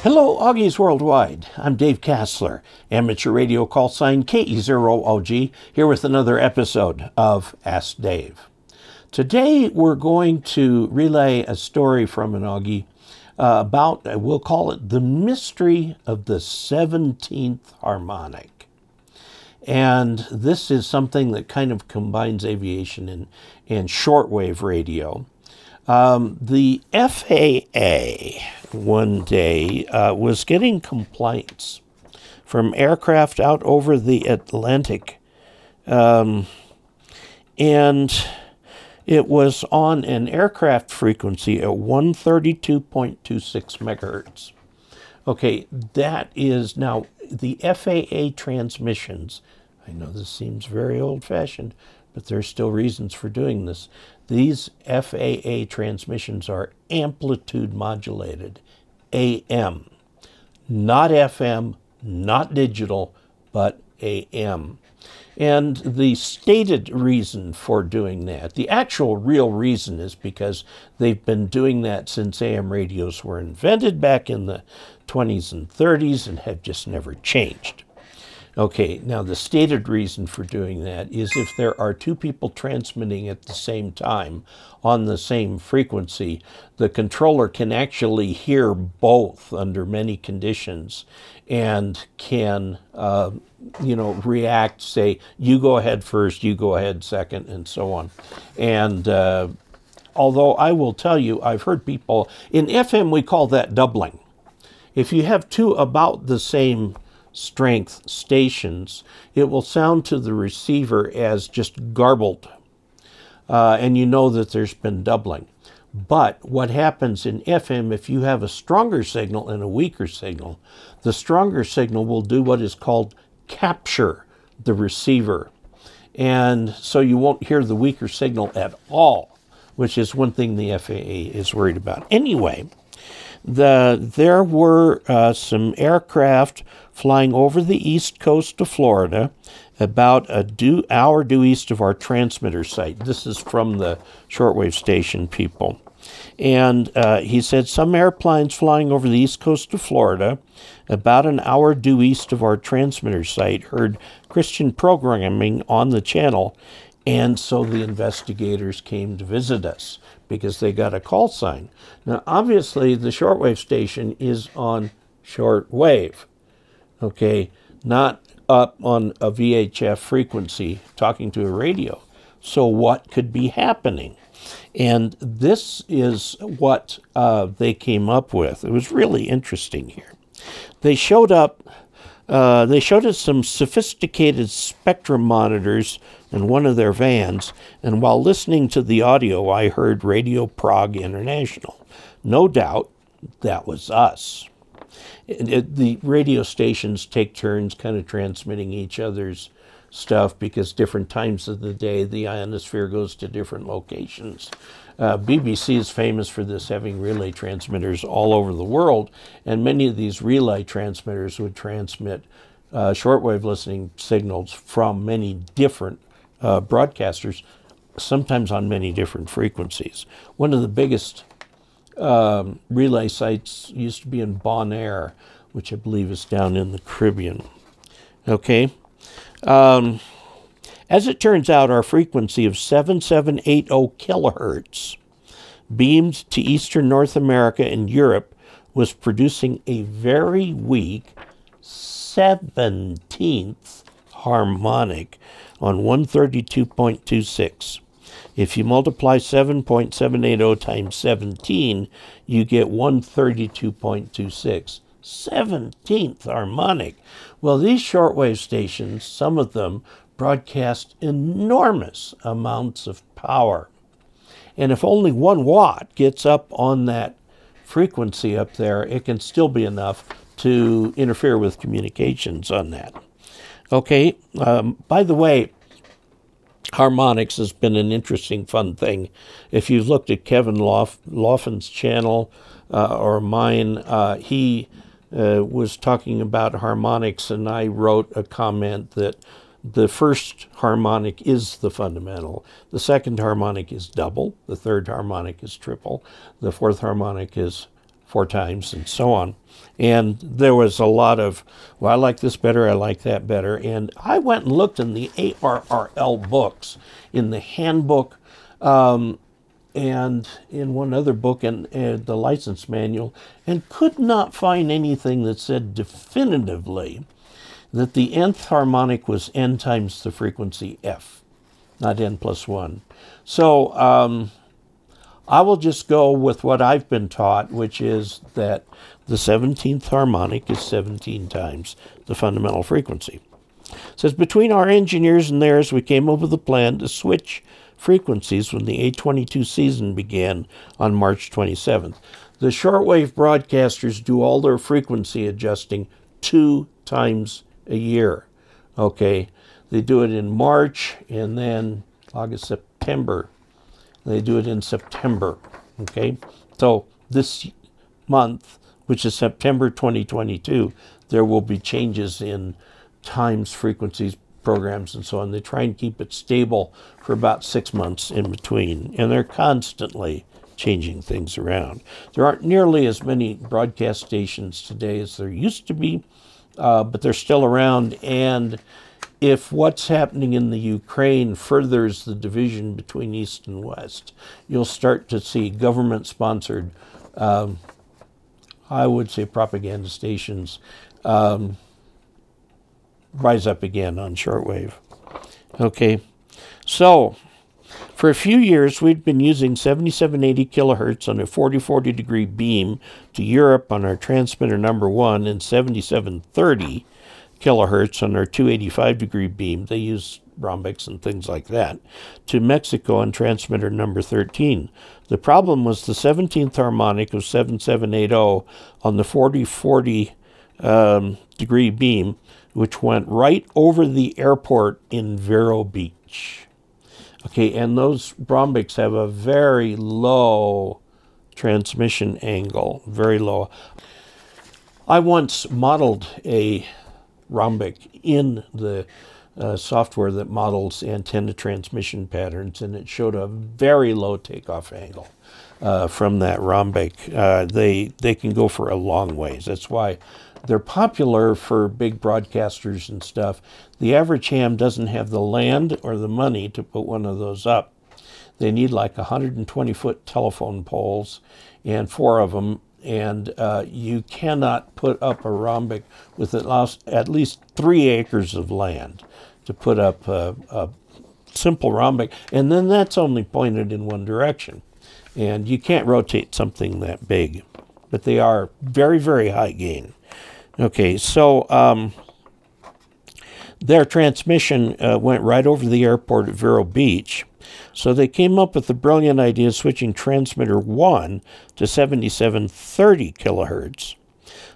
Hello, Augies Worldwide. I'm Dave Kassler, amateur radio call sign KE0OG, here with another episode of Ask Dave. Today we're going to relay a story from an Augie about, we'll call it the mystery of the 17th harmonic. And this is something that kind of combines aviation and shortwave radio. The FAA one day was getting complaints from aircraft out over the Atlantic, and it was on an aircraft frequency at 132.26 megahertz. Okay, that is now the FAA transmissions. I know this seems very old-fashioned, but there's still reasons for doing this. These FAA transmissions are amplitude modulated, AM. Not FM, not digital, but AM. And the stated reason for doing that, the actual real reason, is because they've been doing that since AM radios were invented back in the 20s and 30s and have just never changed. Okay, now the stated reason for doing that is if there are two people transmitting at the same time on the same frequency, the controller can actually hear both under many conditions and can, react, say, you go ahead first, you go ahead second, and so on. And although I will tell you, I've heard people, in FM we call that doubling. If you have two about the same strength stations, it will sound to the receiver as just garbled, and you know that there's been doubling. But what happens in FM, if you have a stronger signal and a weaker signal, the stronger signal will do what is called capture the receiver, and so you won't hear the weaker signal at all, which is one thing the FAA is worried about. Anyway, there were some aircraft flying over the east coast of Florida, about an hour due east of our transmitter site. This is from the shortwave station people. And he said some airplanes flying over the east coast of Florida, about an hour due east of our transmitter site, heard Christian programming on the channel, and so the investigators came to visit us because they got a call sign. Now, obviously, the shortwave station is on shortwave, okay, not up on a VHF frequency talking to a radio. So what could be happening? And this is what they came up with. It was really interesting here. They showed us some sophisticated spectrum monitors in one of their vans, and while listening to the audio, I heard Radio Prague International. No doubt that was us. The radio stations take turns kind of transmitting each other's stuff because different times of the day the ionosphere goes to different locations. BBC is famous for this, having relay transmitters all over the world, and many of these relay transmitters would transmit shortwave listening signals from many different broadcasters, sometimes on many different frequencies. One of the biggest relay sites used to be in Bonaire, which I believe is down in the Caribbean. Okay. As it turns out, our frequency of 7780 kilohertz beamed to eastern North America and Europe was producing a very weak 17th harmonic on 132.26. If you multiply 7.780 times 17, you get 132.26. 17th harmonic. Well, these shortwave stations, some of them broadcast enormous amounts of power. And if only 1 watt gets up on that frequency up there, it can still be enough to interfere with communications on that. Okay, by the way, harmonics has been an interesting, fun thing. If you've looked at Kevin Loffin's channel or mine, he was talking about harmonics, and I wrote a comment that the first harmonic is the fundamental. The second harmonic is double. The third harmonic is triple. The fourth harmonic is 4 times, and so on. And there was a lot of, well, I like this better, I like that better. And I went and looked in the ARRL books, in the handbook, and in one other book, and the license manual, and could not find anything that said definitively that the nth harmonic was n times the frequency f, not n plus 1. So I will just go with what I've been taught, which is that the 17th harmonic is 17 times the fundamental frequency. It says, between our engineers and theirs, we came up with a plan to switch frequencies when the 822 season began on March 27th. The shortwave broadcasters do all their frequency adjusting 2 times a year. Okay, they do it in March, and then August, September. They do it in September. Okay, so this month, which is September 2022, there will be changes in times, frequencies, programs, and so on. They try and keep it stable for about 6 months in between, and they're constantly changing things around. There aren't nearly as many broadcast stations today as there used to be, but they're still around. And if what's happening in the Ukraine furthers the division between East and West, you'll start to see government-sponsored, I would say, propaganda stations rise up again on shortwave. Okay, so for a few years we'd been using 7780 kilohertz on a 40-40 degree beam to Europe on our transmitter number 1 and 7730 kilohertz on our 285 degree beam. They use rhombics and things like that, to Mexico on transmitter number 13. The problem was the 17th harmonic of 7780 on the 40-40 degree beam, which went right over the airport in Vero Beach. Okay, and those rhombics have a very low transmission angle, very low. I once modeled a rhombic in the software that models antenna transmission patterns, and it showed a very low takeoff angle from that rhombic. They can go for a long ways. That's why they're popular for big broadcasters and stuff. The average ham doesn't have the land or the money to put one of those up. They need like 120-foot telephone poles and 4 of them, and you cannot put up a rhombic with at least 3 acres of land to put up a simple rhombic, and then that's only pointed in one direction. And you can't rotate something that big, but they are very, very high gain. Okay, so their transmission went right over the airport at Vero Beach. So they came up with the brilliant idea of switching transmitter 1 to 7730 kilohertz.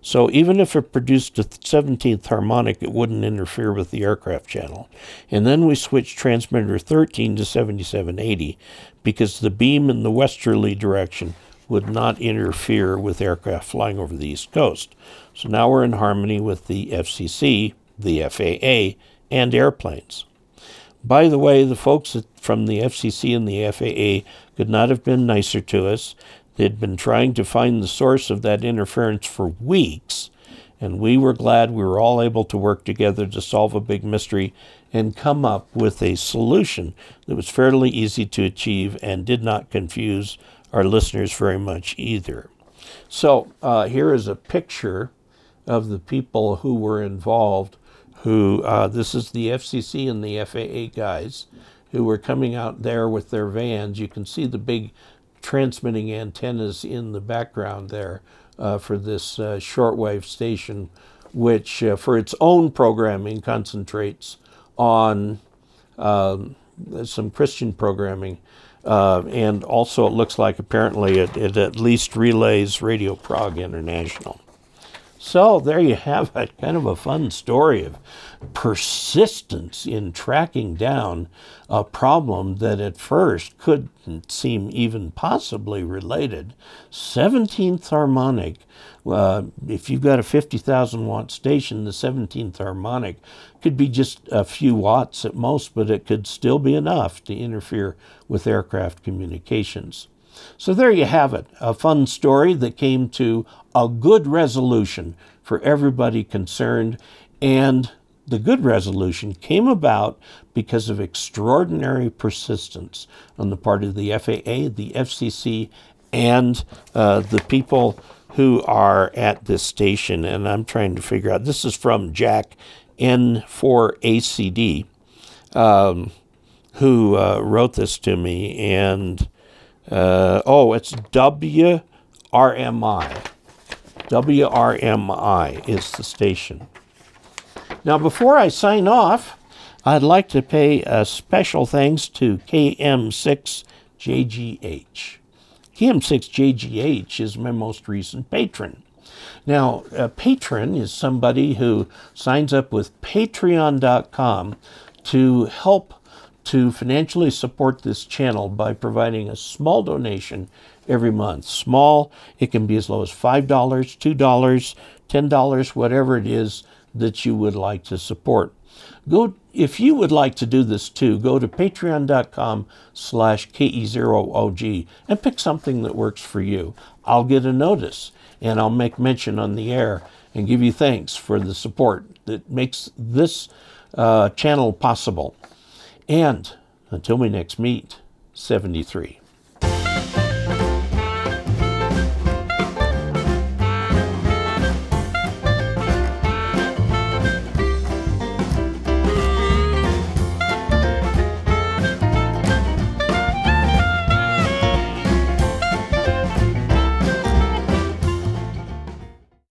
So even if it produced a 17th harmonic, it wouldn't interfere with the aircraft channel. And then we switched transmitter 13 to 7780 because the beam in the westerly direction would not interfere with aircraft flying over the East Coast. So now we're in harmony with the FCC, the FAA, and airplanes. By the way, the folks from the FCC and the FAA could not have been nicer to us. They'd been trying to find the source of that interference for weeks, and we were glad we were all able to work together to solve a big mystery and come up with a solution that was fairly easy to achieve and did not confuse our listeners very much either. So here is a picture of the people who were involved, this is the FCC and the FAA guys who were coming out there with their vans. You can see the big transmitting antennas in the background there for this shortwave station, which for its own programming concentrates on some Christian programming. And also it looks like apparently it at least relays Radio Prague International. So there you have it, kind of a fun story of persistence in tracking down a problem that at first couldn't seem even possibly related. 17th harmonic, if you've got a 50,000 watt station, the 17th harmonic could be just a few watts at most, but it could still be enough to interfere with aircraft communications. So there you have it, a fun story that came to a good resolution for everybody concerned. And the good resolution came about because of extraordinary persistence on the part of the FAA, the FCC, and the people who are at this station. And I'm trying to figure out, this is from Jack N4ACD, who wrote this to me. And, it's WRMI. WRMI is the station. Now, before I sign off, I'd like to pay a special thanks to KM6JGH. KM6JGH is my most recent patron. Now, a patron is somebody who signs up with patreon.com to help to financially support this channel by providing a small donation every month. Small, it can be as low as $5, $2, $10, whatever it is that you would like to support. If you would like to do this too, go to patreon.com/KE0OG and pick something that works for you. I'll get a notice and I'll make mention on the air and give you thanks for the support that makes this channel possible. And until we next meet, 73.